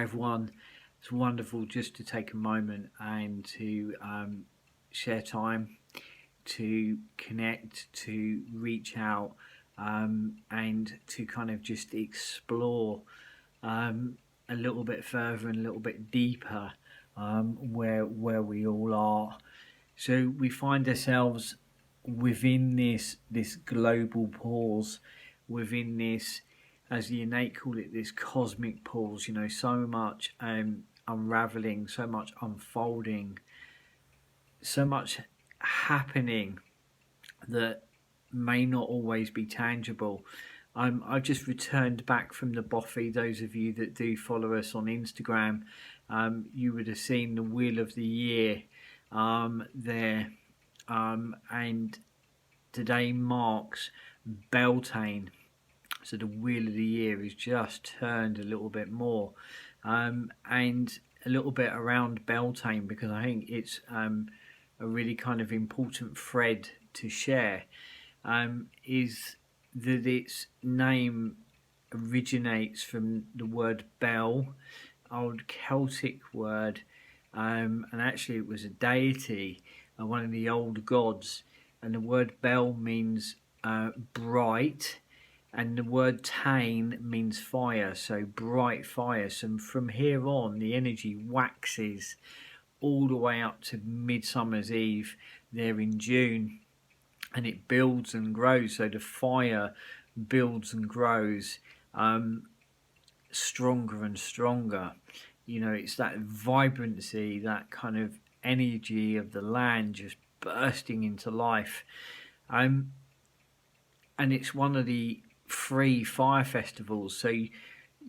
have one. It's wonderful just to take a moment and to share time, to connect, to reach out, and to kind of just explore a little bit further and a little bit deeper where we all are. So we find ourselves within this global pause, within this, as the innate call it, this cosmic pause. You know, so much unraveling, so much unfolding, so much happening that may not always be tangible. I've just returned back from the Bothy. Those of you that do follow us on Instagram, you would have seen the Wheel of the Year there, and today marks Beltane. So the Wheel of the Year is just turned a little bit more, and a little bit around Beltane, because I think it's a really kind of important thread to share, is that its name originates from the word Bel, old Celtic word, and actually it was a deity, one of the old gods, and the word Bel means bright, and the word Tane means fire, so bright fire. So from here on, the energy waxes all the way up to Midsummer's Eve there in June, and it builds and grows. So the fire builds and grows stronger and stronger. You know, it's that vibrancy, that kind of energy of the land just bursting into life. And it's one of the 3 fire festivals. So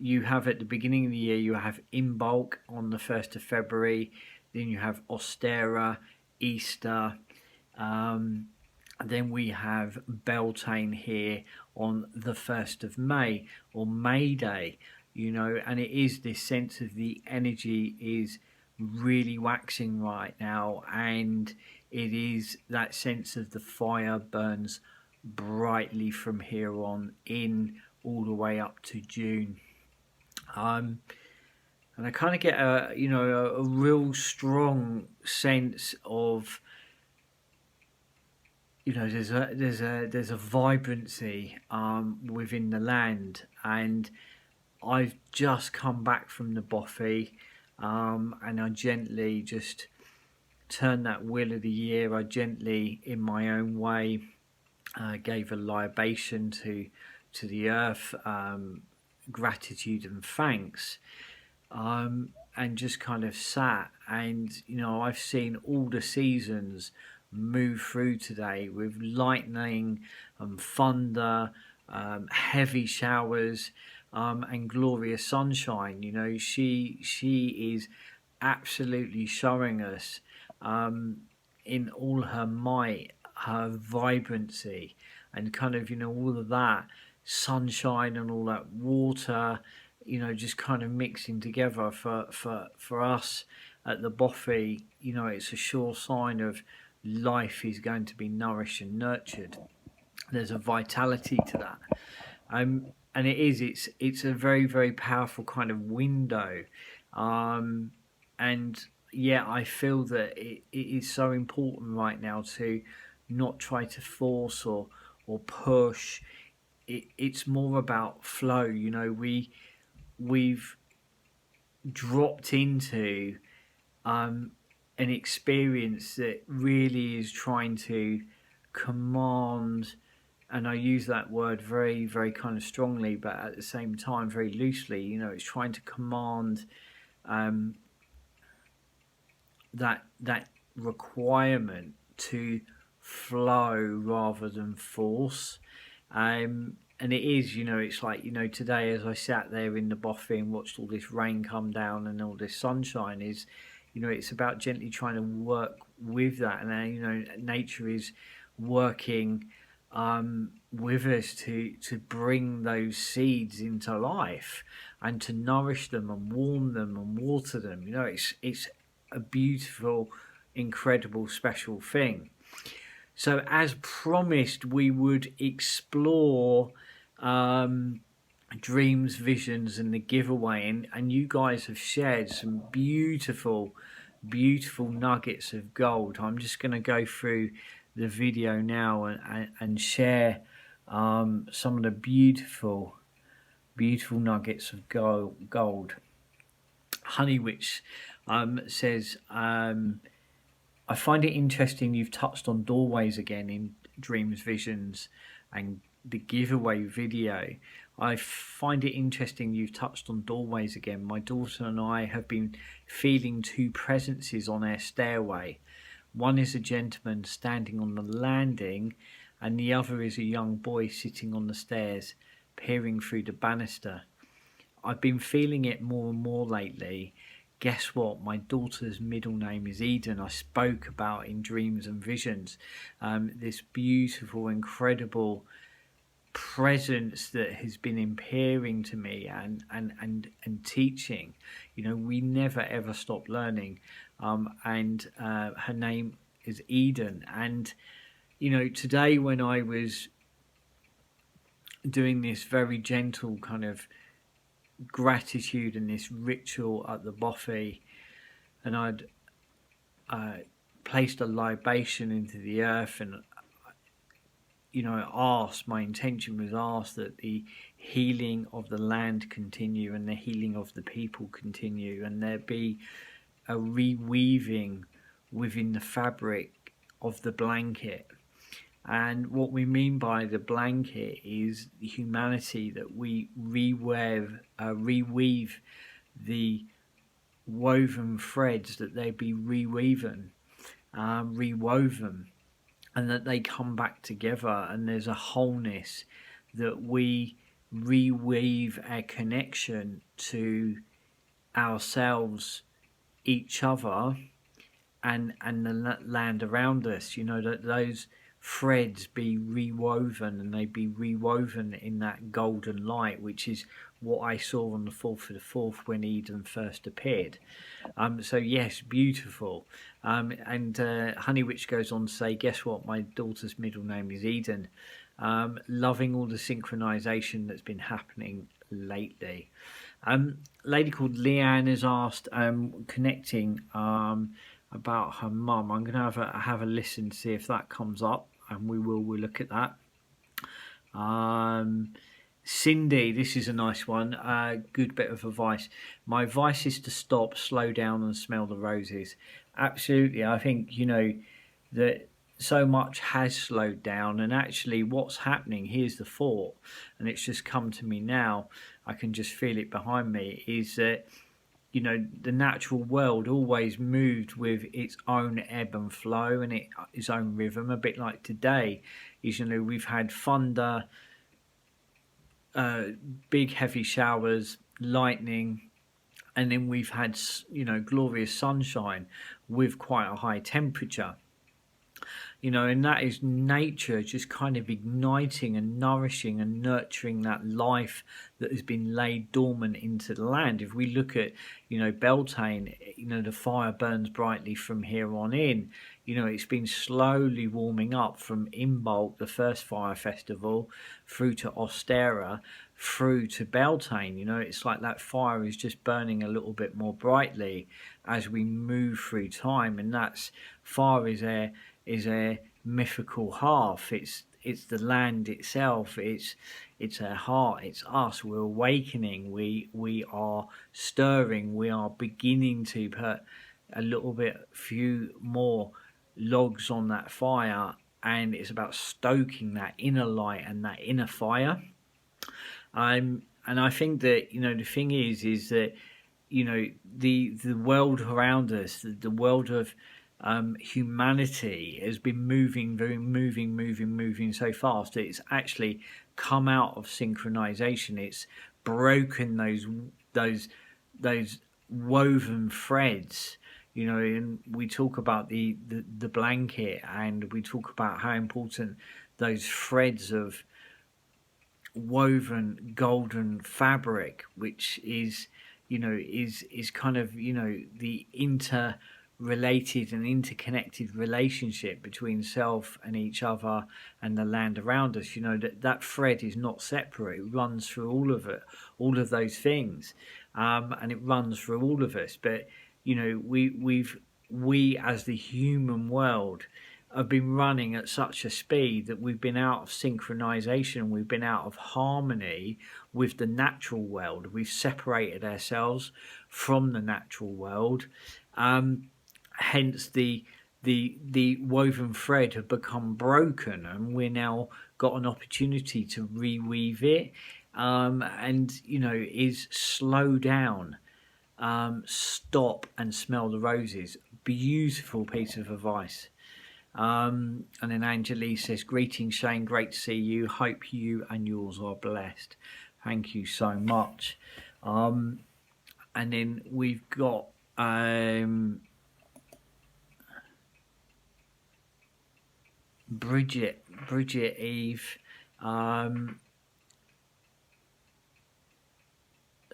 you have, at the beginning of the year, you have Imbolc on the 1st of February, then you have Ostera, Easter, then we have Beltane here on the 1st of May, or May Day, you know, and it is this sense of the energy is really waxing right now, and it is that sense of the fire burns brightly from here on in all the way up to June. And I kind of get a real strong sense of, you know, there's a vibrancy within the land, and I've just come back from the Bothy, and I gently just turned that Wheel of the Year. I gently, in my own way, gave a libation to the earth, gratitude and thanks, and just kind of sat. And you know, I've seen all the seasons move through today with lightning and thunder, heavy showers, and glorious sunshine. You know, she is absolutely showing us in all her might, her vibrancy, and kind of, you know, all of that sunshine and all that water, you know, just kind of mixing together for us at the Bothy. You know, it's a sure sign of life is going to be nourished and nurtured. There's a vitality to that, and it's a very, very powerful kind of window, and yeah, I feel that it is so important right now to not try to force or push. It's more about flow. You know, we've dropped into an experience that really is trying to command, and I use that word very, very kind of strongly, but at the same time very loosely. You know, it's trying to command that requirement to flow rather than force. And it is, you know, it's like, you know, today as I sat there in the Bothy and watched all this rain come down and all this sunshine, is, you know, it's about gently trying to work with that. And you know, nature is working with us to bring those seeds into life and to nourish them and warm them and water them. You know, it's a beautiful, incredible, special thing. So as promised, we would explore dreams, visions, and the giveaway, and you guys have shared some beautiful nuggets of gold. I'm just going to go through the video now and share some of the beautiful nuggets of gold. Honeywitch says, I find it interesting you've touched on doorways again in dreams, visions, and the giveaway video. I find it interesting you've touched on doorways again. My daughter and I have been feeling two presences on our stairway. One is a gentleman standing on the landing, and the other is a young boy sitting on the stairs, peering through the banister. I've been feeling it more and more lately. Guess what? My daughter's middle name is Eden. I spoke about in dreams and visions. This beautiful, incredible presence that has been appearing to me and teaching. You know, we never ever stop learning. And her name is Eden. And you know, today when I was doing this very gentle kind of gratitude and this ritual at the buffet, and I'd placed a libation into the earth, and you know, asked, my intention was asked that the healing of the land continue and the healing of the people continue, and there be a reweaving within the fabric of the blanket. And what we mean by the blanket is the humanity, that we reweave the woven threads, that they be rewoven, and that they come back together, and there's a wholeness, that we reweave our connection to ourselves, each other, and the land around us. You know, that those threads be rewoven, and they be rewoven in that golden light, which is what I saw on the 4th of the 4th when Eden first appeared. So yes, beautiful. And Honeywitch goes on to say, guess what? My daughter's middle name is Eden. Loving all the synchronization that's been happening lately. Lady called Leanne has asked, connecting about her mum. I'm going to have a listen to see if that comes up, and we'll look at that. Cindy, this is a nice one. Good bit of advice. My advice is to stop, slow down, and smell the roses. Absolutely. I think, you know, that so much has slowed down, and actually what's happening, here's the thought, and it's just come to me now, I can just feel it behind me, is that, you know, the natural world always moved with its own ebb and flow and its own rhythm, a bit like today. Is, you know, we've had thunder, big heavy showers, lightning, and then we've had, you know, glorious sunshine with quite a high temperature. You know, and that is nature just kind of igniting and nourishing and nurturing that life that has been laid dormant into the land. If we look at, you know, Beltane, you know, the fire burns brightly from here on in. You know, it's been slowly warming up from Imbolc, the first fire festival, through to Ostera, through to Beltane. You know, it's like that fire is just burning a little bit more brightly as we move through time, and that's fire is a mythical half. It's the land itself. It's our heart. It's us. We're awakening. We are stirring. We are beginning to put a little bit, few more logs on that fire, and it's about stoking that inner light and that inner fire. And I think that, you know, the thing is that, you know, the world around us, the world of humanity has been moving so fast that it's actually come out of synchronization. It's broken those woven threads, you know. And we talk about the blanket, and we talk about how important those threads of woven golden fabric, which is, you know, is kind of, you know, the related and interconnected relationship between self and each other and the land around us. You know, that thread is not separate. It runs through all of it, all of those things, and it runs through all of us. But you know, we as the human world have been running at such a speed that we've been out of synchronization, we've been out of harmony with the natural world. We've separated ourselves from the natural world. Hence the woven thread have become broken, and we're now got an opportunity to reweave it, and you know, is slow down, stop and smell the roses. Beautiful piece of advice. And then Angelique says, greetings Shane, great to see you, hope you and yours are blessed. Thank you so much. And then we've got Bridget Eve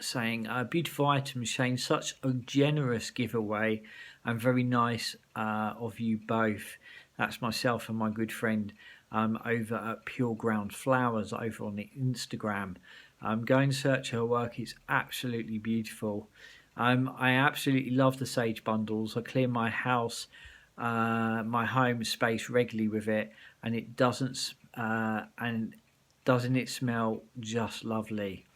saying, beautiful item Shane, such a generous giveaway and very nice of you both. That's myself and my good friend over at Pure Ground Flowers over on the Instagram. Go and search her work, it's absolutely beautiful. I absolutely love the sage bundles. I clear my house, my home space regularly with it, and it doesn't it smell just lovely?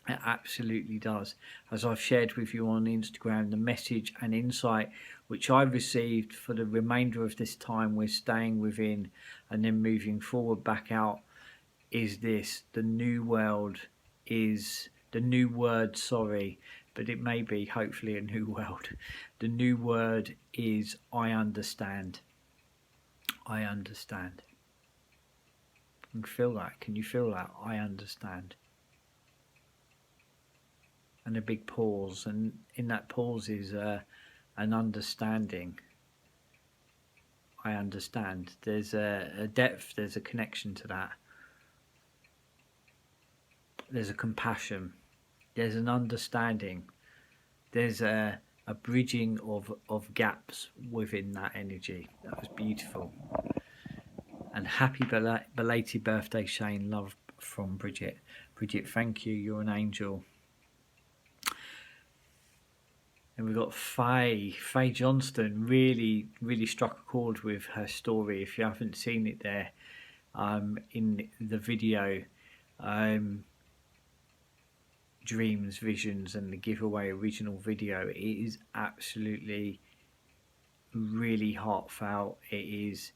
It absolutely does. As I've shared with you on Instagram, the message and insight which I received for the remainder of this time we're staying within and then moving forward back out is this: the new world is the new word, sorry, but it may be hopefully a new world. The new word is I understand. I understand. Can you feel that? Can you feel that? I understand. And a big pause, and in that pause is an understanding. I understand. There's a depth, there's a connection to that. There's a compassion. There's an understanding. There's a bridging of gaps within that energy. That was beautiful. And happy belated birthday, Shane. Love from Bridget. Bridget, thank you. You're an angel. And we've got Faye Johnston. Really struck a chord with her story. If you haven't seen it there in the video, Dreams, Visions and the Giveaway original video, it is absolutely really heartfelt. It is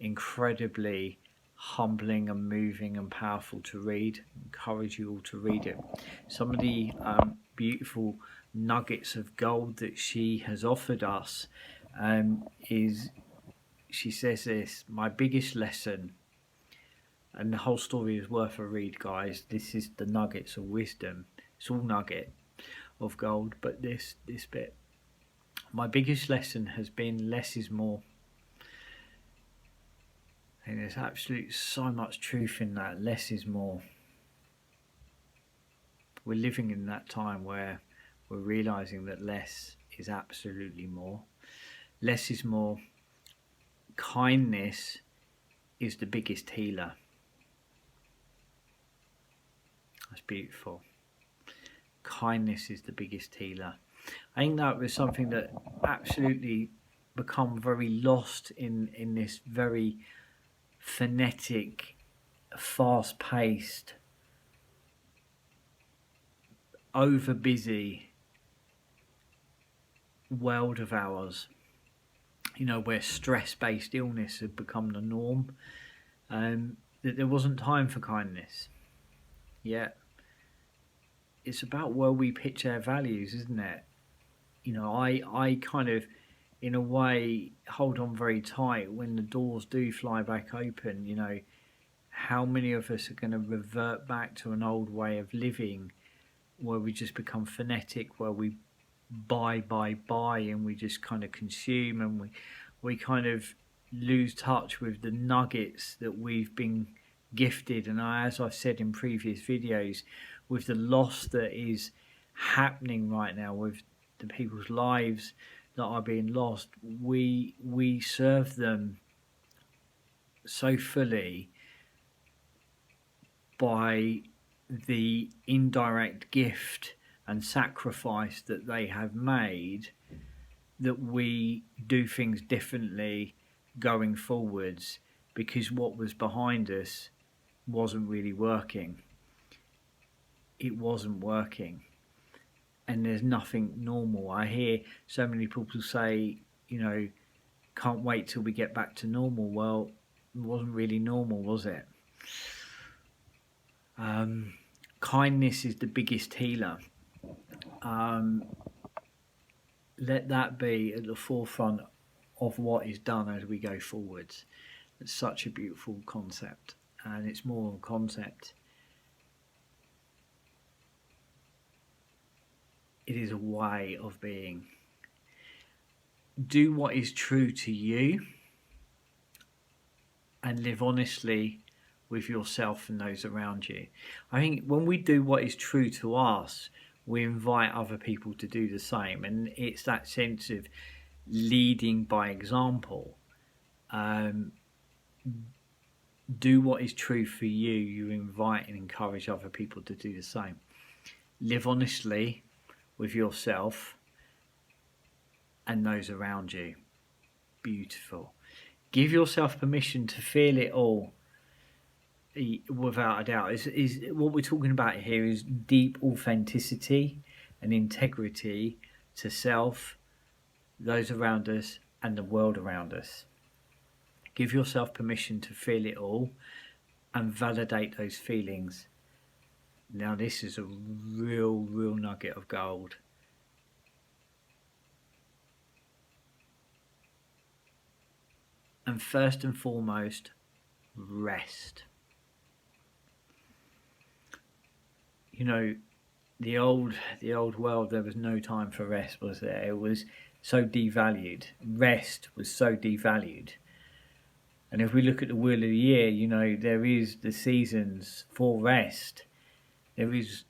incredibly humbling and moving and powerful to read. I encourage you all to read it. Some of the beautiful nuggets of gold that she has offered us is, she says this: my biggest lesson, and the whole story is worth a read, guys. This is the nuggets of wisdom. It's all nugget of gold, but this bit: my biggest lesson has been less is more. And there's absolutely so much truth in that. Less is more. We're living in that time where we're realizing that less is absolutely more. Less is more. Kindness is the biggest healer. That's beautiful. Kindness is the biggest healer. I think that was something that absolutely become very lost in this very frenetic, fast-paced, over-busy world of ours, you know, where stress-based illness had become the norm, that there wasn't time for kindness. Yeah, it's about where we pitch our values, isn't it? You know, I kind of, in a way, hold on very tight when the doors do fly back open. You know, how many of us are going to revert back to an old way of living where we just become frenetic, where we buy, and we just kind of consume, and we kind of lose touch with the nuggets that we've been gifted. And as I've said in previous videos, with the loss that is happening right now with the people's lives that are being lost, we serve them so fully by the indirect gift and sacrifice that they have made, that we do things differently going forwards, because what was behind us wasn't really working. It wasn't working. And there's nothing normal. I hear so many people say, you know, can't wait till we get back to normal. Well, it wasn't really normal, was it? Kindness is the biggest healer. Let that be at the forefront of what is done as we go forwards. It's such a beautiful concept, and it's more a concept. It is a way of being. Do what is true to you and live honestly with yourself and those around you. I think when we do what is true to us, we invite other people to do the same, and it's that sense of leading by example. Do what is true for you. You invite and encourage other people to do the same. Live honestly with yourself and those around you. Beautiful. Give yourself permission to feel it all, without a doubt. Is what we're talking about here is deep authenticity and integrity to self, those around us, and the world around us. Give yourself permission to feel it all and validate those feelings. Now, this is a real nugget of gold. And first and foremost, rest. You know, the old world, there was no time for rest, was there? It was so devalued. Rest was so devalued. And if we look at the wheel of the year, you know, there is the seasons for rest. There is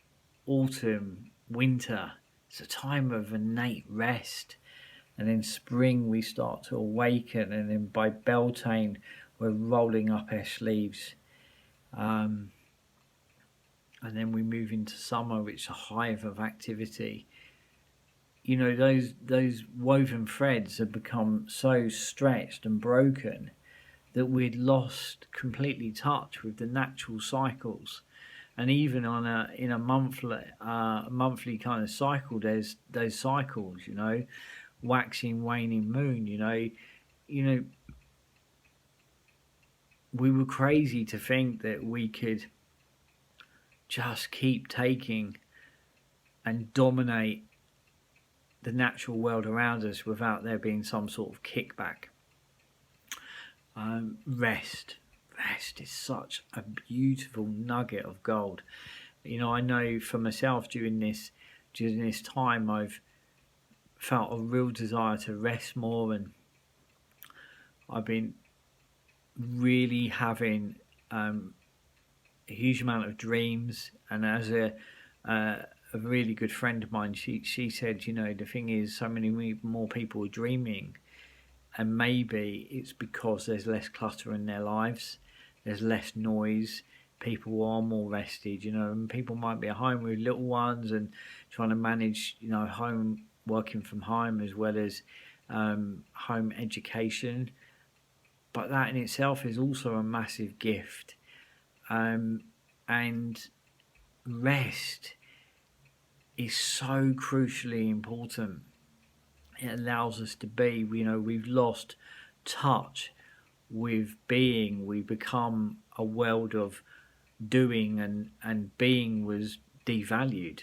autumn, winter. It's a time of innate rest. And then spring, we start to awaken. And then by Beltane, we're rolling up our sleeves. And then we move into summer, which is a hive of activity. You know, those woven threads have become so stretched and broken that we'd lost completely touch with the natural cycles. And even in a monthly kind of cycle, there's those cycles, you know, waxing, waning moon, you know, we were crazy to think that we could just keep taking and dominate the natural world around us without there being some sort of kickback. Rest is such a beautiful nugget of gold. You know, I know for myself during this time, I've felt a real desire to rest more, and I've been really having a huge amount of dreams. And as a really good friend of mine, she said, you know, the thing is, so many more people are dreaming, and maybe it's because there's less clutter in their lives, there's less noise, people are more rested, you know, and people might be at home with little ones and trying to manage, you know, home, working from home, as well as home education. But that in itself is also a massive gift. And rest is so crucially important. It allows us to be, you know, we've lost touch with being. We become a world of doing, and being was devalued.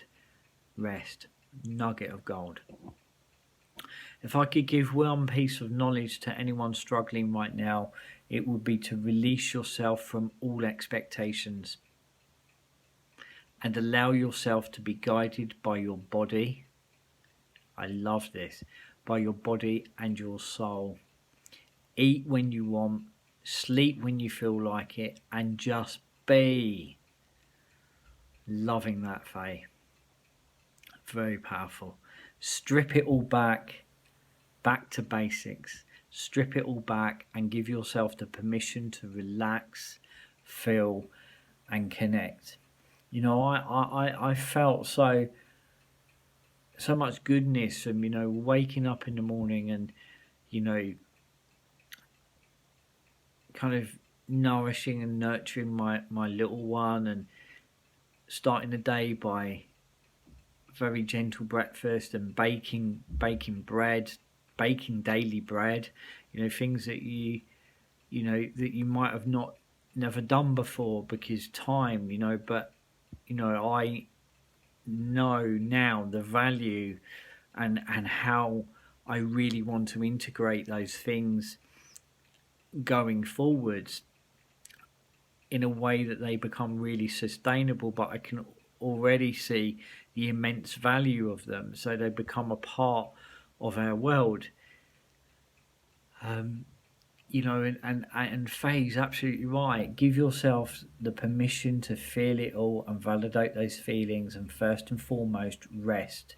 Rest, nugget of gold. If I could give one piece of knowledge to anyone struggling right now, it would be to release yourself from all expectations and allow yourself to be guided by your body. I love this. By your body and your soul. Eat when you want, sleep when you feel like it, and just be. Loving that, Faye. Very powerful. Strip it all back back to basics. Strip it all back and give yourself the permission to relax, feel, and connect. You know, I felt so much goodness from, you know, waking up in the morning and, you know, kind of nourishing and nurturing my little one, and starting the day by very gentle breakfast and baking bread, baking daily bread, you know, things that you know that you might have never done before because time, you know. But you know, I know now the value and how I really want to integrate those things going forwards in a way that they become really sustainable. But I can already see the immense value of them, so they become a part of our world. You know, and Faye's absolutely right. Give yourself the permission to feel it all and validate those feelings, and first and foremost, rest.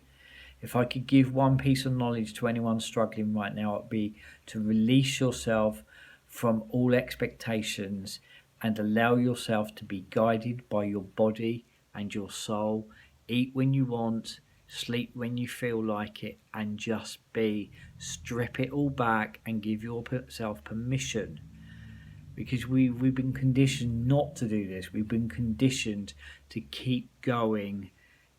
If I could give one piece of knowledge to anyone struggling right now, it'd be to release yourself from all expectations and allow yourself to be guided by your body and your soul. Eat when you want, sleep when you feel like it, and just be. Strip it all back and give yourself permission, because we've been conditioned not to do this. We've been conditioned to keep going,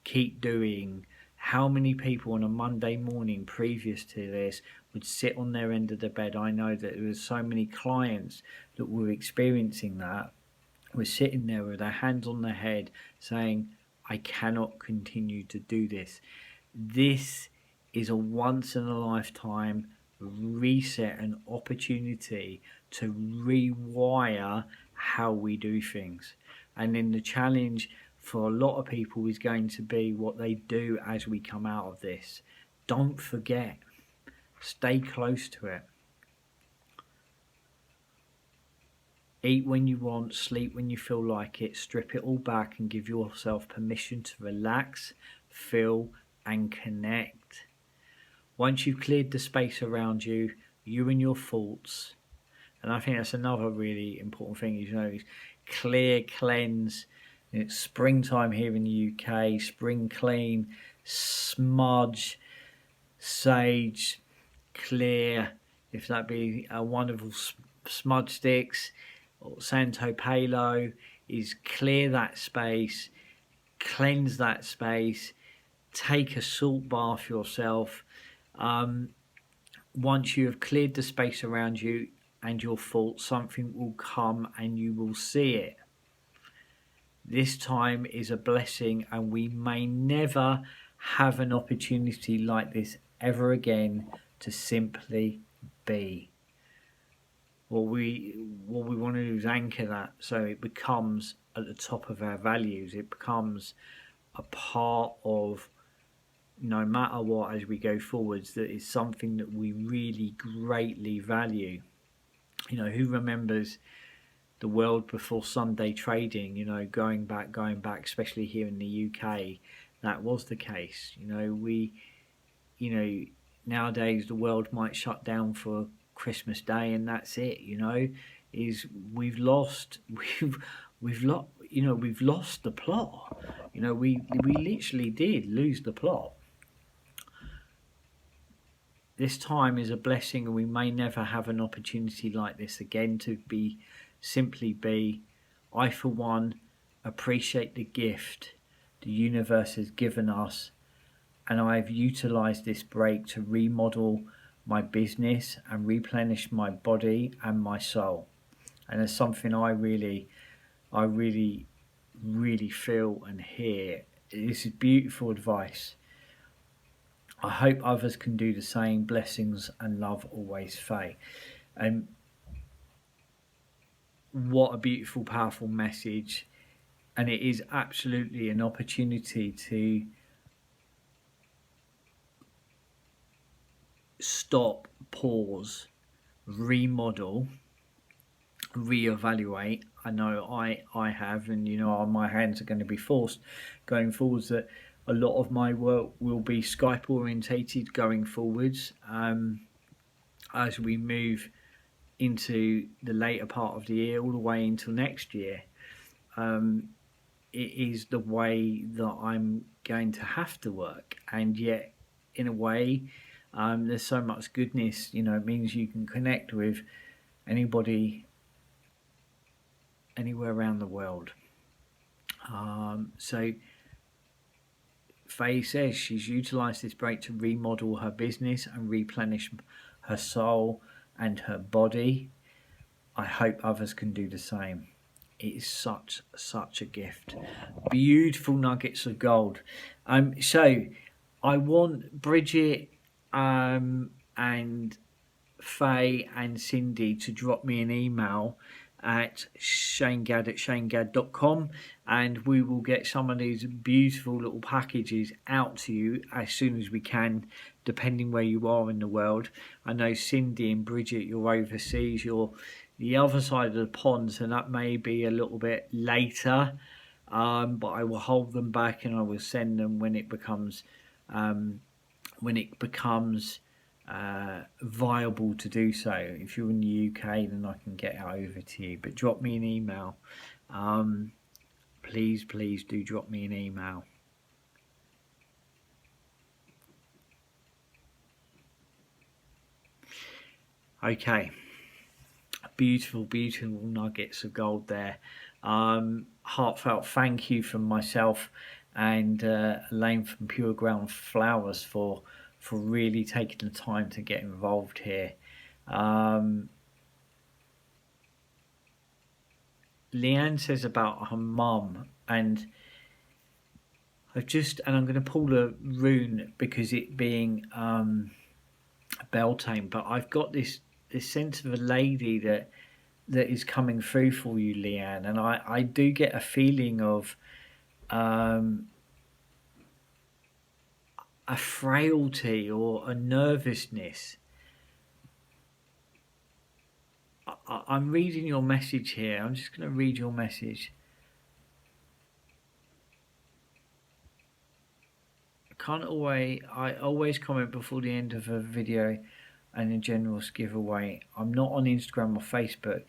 keep doing. How many people on a Monday morning previous to this would sit on their end of the bed? I know that there was so many clients that were experiencing that, were sitting there with their hands on their head saying, I cannot continue to do this. This is a once in a lifetime reset and opportunity to rewire how we do things. And then the challenge for a lot of people is going to be what they do as we come out of this. Don't forget. Stay close to it. Eat when you want, sleep when you feel like it, strip it all back and give yourself permission to relax, feel and connect. Once you've cleared the space around you, you and your thoughts, and I think that's another really important thing, is, you know, clear, cleanse. It's springtime here in the UK, spring clean, smudge, sage, clear, if that be a wonderful smudge sticks, or Santo Palo, is clear that space, cleanse that space, take a salt bath yourself. Once you have cleared the space around you and your thoughts, something will come and you will see it. This time is a blessing, and we may never have an opportunity like this ever again to simply be. What we want to do is anchor that so it becomes at the top of our values. It becomes a part of, no matter what, as we go forwards, that is something that we really greatly value. You know, who remembers the world before Sunday trading? You know, going back, especially here in the UK, that was the case. You know, nowadays the world might shut down for Christmas Day and that's it. You know, we've lost the plot. You know, we literally did lose the plot. This time is a blessing, and we may never have an opportunity like this again to simply be. I, for one, appreciate the gift the universe has given us, and I've utilised this break to remodel my business and replenish my body and my soul. And it's something I really feel and hear. This is beautiful advice. I hope others can do the same. Blessings and love always, Faye. And what a beautiful, powerful message. And it is absolutely an opportunity to stop, pause, remodel, reevaluate. I know I have, and you know, my hands are going to be forced going forwards that a lot of my work will be Skype orientated going forwards. as we move into the later part of the year, all the way into next year. It is the way that I'm going to have to work, and yet in a way there's so much goodness. It means you can connect with anybody anywhere around the world. So Faye says she's utilised this break to remodel her business and replenish her soul and her body. I hope others can do the same. It is such a gift. Beautiful nuggets of gold. So I want Bridget and Faye and Cindy to drop me an email at shanegadd@shanegadd.com, and we will get some of these beautiful little packages out to you as soon as we can, depending where you are in the world. I know Cindy and Bridget, you're overseas, you're the other side of the pond, so that may be a little bit later, but I will hold them back and I will send them when it becomes viable to do so. If you're in the UK, then I can get it over to you, but drop me an email. Please do drop me an email. Okay, beautiful nuggets of gold there. Heartfelt thank you from myself and Elaine from Pure Ground Flowers for really taking the time to get involved here. Leanne says about her mum, and I'm going to pull a rune because it being Beltane, but I've got this sense of a lady that is coming through for you, Leanne, and I do get a feeling of a frailty or a nervousness. I'm reading your message here. I'm just going to read your message. I always comment before the end of a video and a generous giveaway. I'm not on Instagram or Facebook,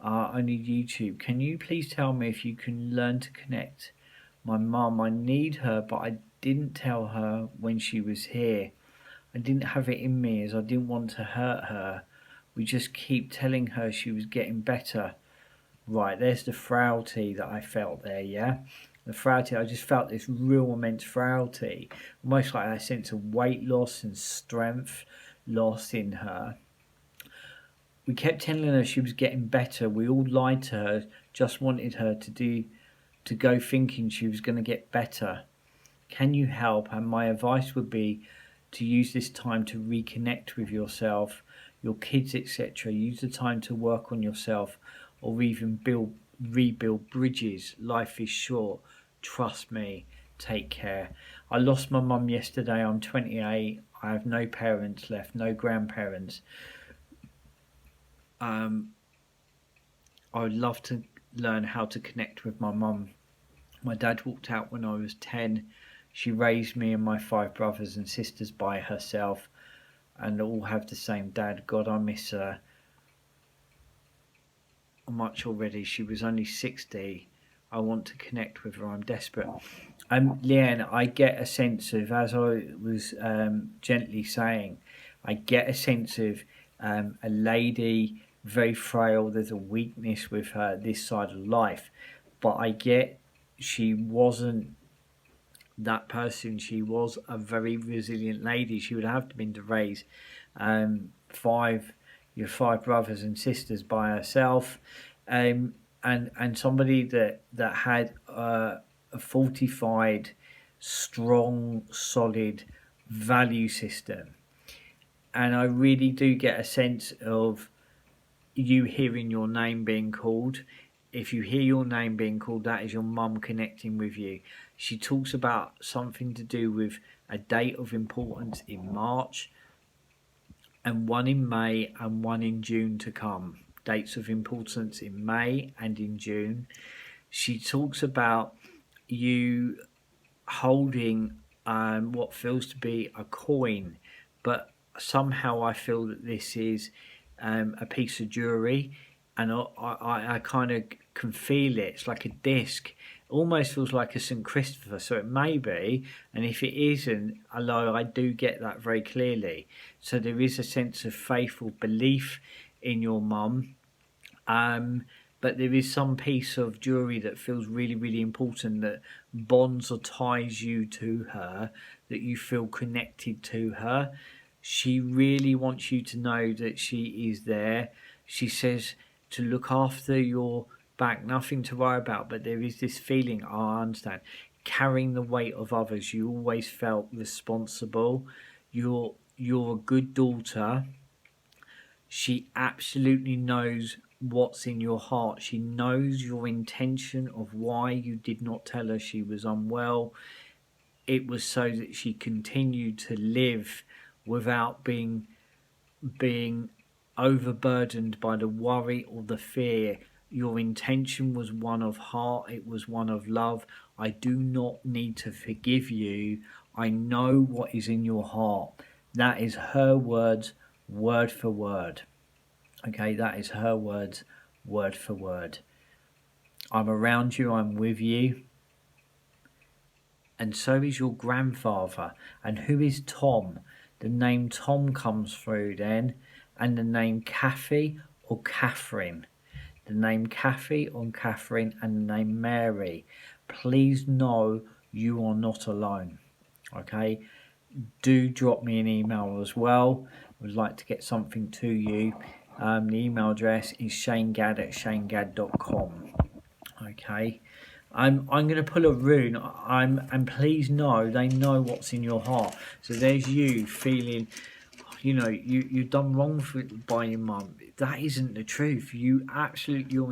only YouTube. Can you please tell me if you can learn to connect my mum? I need her, but I didn't tell her when she was here. I didn't have it in me as I didn't want to hurt her. We just keep telling her she was getting better. Right, there's the frailty that I felt there, yeah? The frailty, I just felt this real immense frailty. Almost like a sense of weight loss and strength loss in her. We kept telling her she was getting better. We all lied to her, just wanted her to go thinking she was going to get better. Can you help? And my advice would be to use this time to reconnect with yourself, your kids, etc. Use the time to work on yourself, or even rebuild bridges. Life is short. Trust me. Take care. I lost my mum yesterday. I'm 28. I have no parents left, no grandparents. I would love to learn how to connect with my mum. My dad walked out when I was 10. She raised me and my 5 brothers and sisters by herself, and all have the same dad. God, I miss her much already. She was only 60. I want to connect with her. I'm desperate. Leanne, I get a sense of, as I was gently saying, I get a sense of a lady, very frail. There's a weakness with her this side of life, but I get she wasn't that person. She was a very resilient lady. She would have been to raise your 5 brothers and sisters by herself, and somebody that had a fortified, strong, solid value system. And I really do get a sense of you hearing your name being called. If you hear your name being called, that is your mum connecting with you. She talks about something to do with a date of importance in March, and one in May and one in June to come. Dates of importance in May and in June. She talks about you holding what feels to be a coin, but somehow I feel that this is a piece of jewelry, and I kind of can feel it. It's like a disc. Almost feels like a St. Christopher, so it may be, and if it isn't, although I do get that very clearly. So there is a sense of faithful belief in your mum, but there is some piece of jewelry that feels really, really important, that bonds or ties you to her, that you feel connected to her. She really wants you to know that she is there. She says to look after your back, nothing to worry about, but there is this feeling, I understand, carrying the weight of others. You always felt responsible. You're a good daughter. She absolutely knows what's in your heart. She knows your intention of why you did not tell her she was unwell. It was so that she continued to live without being overburdened by the worry or the fear. Your intention was one of heart. It was one of love. I do not need to forgive you. I know what is in your heart. That is her words, word for word. Okay, that is her words, word for word. I'm around you, I'm with you. And so is your grandfather. And who is Tom? The name Tom comes through then, and the name Kathy or Catherine. The name Kathy or Catherine, and the name Mary. Please know you are not alone. Okay, do drop me an email as well. I would like to get something to you. The email address is shanegad@shanegad.com. Okay. I'm going to pull a rune. And please know they know what's in your heart. So there's you feeling, you've done wrong by your mum. That isn't the truth. Your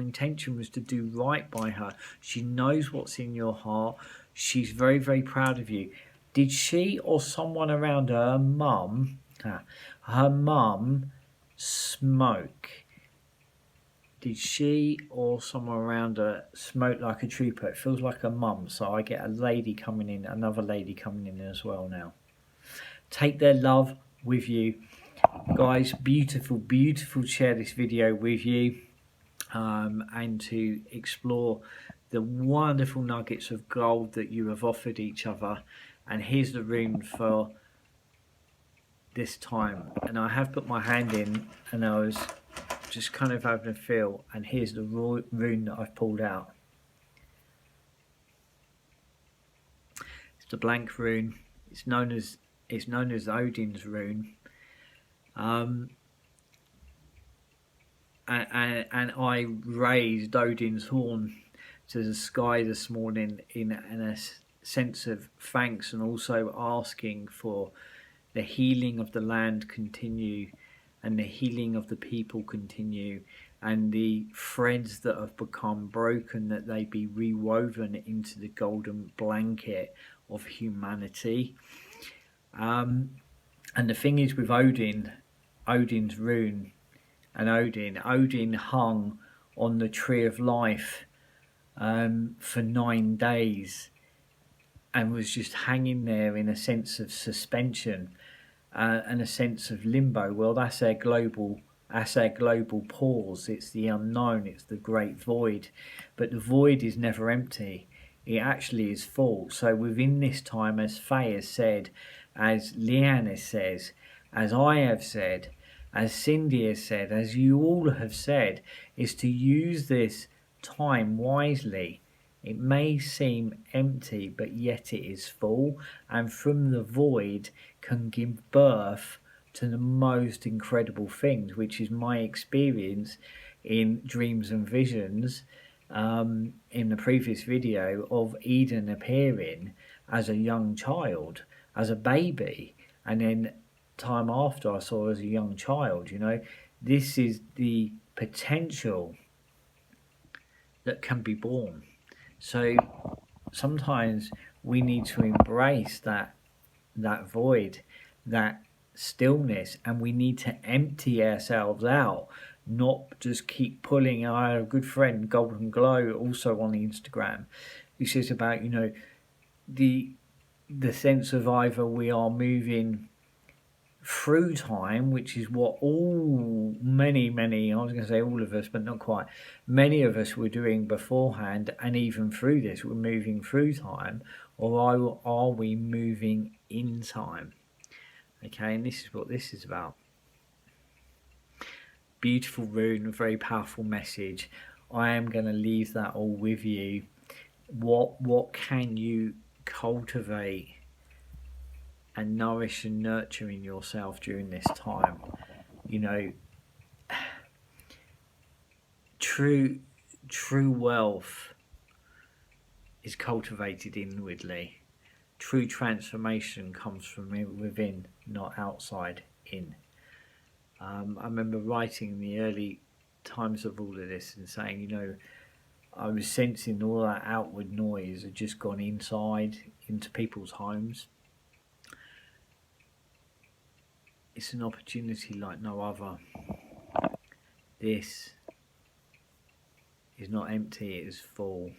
intention was to do right by her. She knows what's in your heart. She's very, very proud of you. Did she or someone around her mum smoke? Did she or someone around her smoke like a trooper? It feels like a mum, so I get a lady coming in, another lady coming in as well now. Take their love with you. Guys, beautiful, beautiful to share this video with you and to explore the wonderful nuggets of gold that you have offered each other. And here's the rune for this time. And I have put my hand in and I was just kind of having a feel, and here's the rune that I've pulled out. It's the Blank Rune. It's known as Odin's rune. And I raised Odin's Horn to the sky this morning in a sense of thanks, and also asking for the healing of the land continue, and the healing of the people continue, and the threads that have become broken, that they be rewoven into the golden blanket of humanity. And the thing is with Odin's rune, and Odin hung on the tree of life for 9 days, and was just hanging there in a sense of suspension. And a sense of limbo. Well, that's our global pause. It's the unknown. It's the great void. But the void is never empty. It actually is full. So within this time, as Faye has said, as Leanne says, as I have said, as Cindy has said, as you all have said, is to use this time wisely. It may seem empty, but yet it is full, and from the void can give birth to the most incredible things, which is my experience in dreams and visions in the previous video of Eden appearing as a young child, as a baby, and then time after I saw her as a young child. This is the potential that can be born. So sometimes we need to embrace that void, that stillness, and we need to empty ourselves out, not just keep pulling. I have a good friend, Golden Glow, also on Instagram, who says about, the sense of either we are moving through time, which is what many, I was going to say all of us, but not quite, many of us were doing beforehand, and even through this, we're moving through time, or are we moving in time? Okay, and this is what this is about. Beautiful rune, a very powerful message. I am going to leave that all with you. What can you cultivate and nourish and nurture in yourself during this time? You know, true wealth is cultivated inwardly. True transformation comes from within, not outside in. I remember writing in the early times of all of this and saying, you know, I was sensing all that outward noise had just gone inside into people's homes. It's an opportunity like no other. This is not empty, it is full.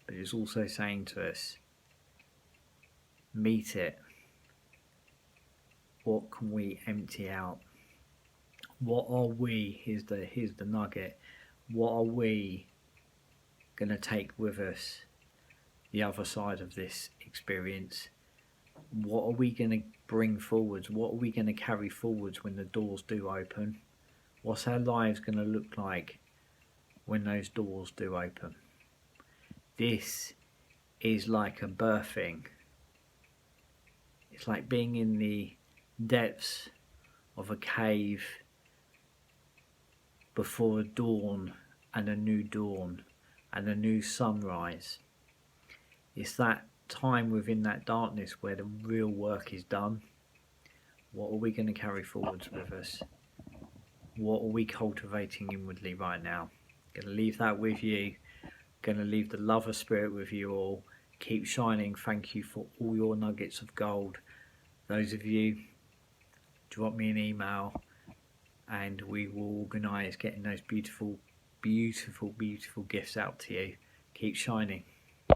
But it's also saying to us, meet it. What can we empty out? What are we? Here's the nugget. What are we going to take with us the other side of this experience? What are we going to bring forwards? What are we going to carry forwards when the doors do open? What's our lives going to look like when those doors do open? This is like a birthing. It's like being in the depths of a cave before a dawn and a new dawn and a new sunrise. It's that time within that darkness where the real work is done. What are we going to carry forwards with us? What are we cultivating inwardly right now? Going to leave that with you. Going to leave the love of spirit with you all. Keep shining. Thank you for all your nuggets of gold. Those of you, drop me an email and we will organise getting those beautiful, beautiful, beautiful gifts out to you. Keep shining.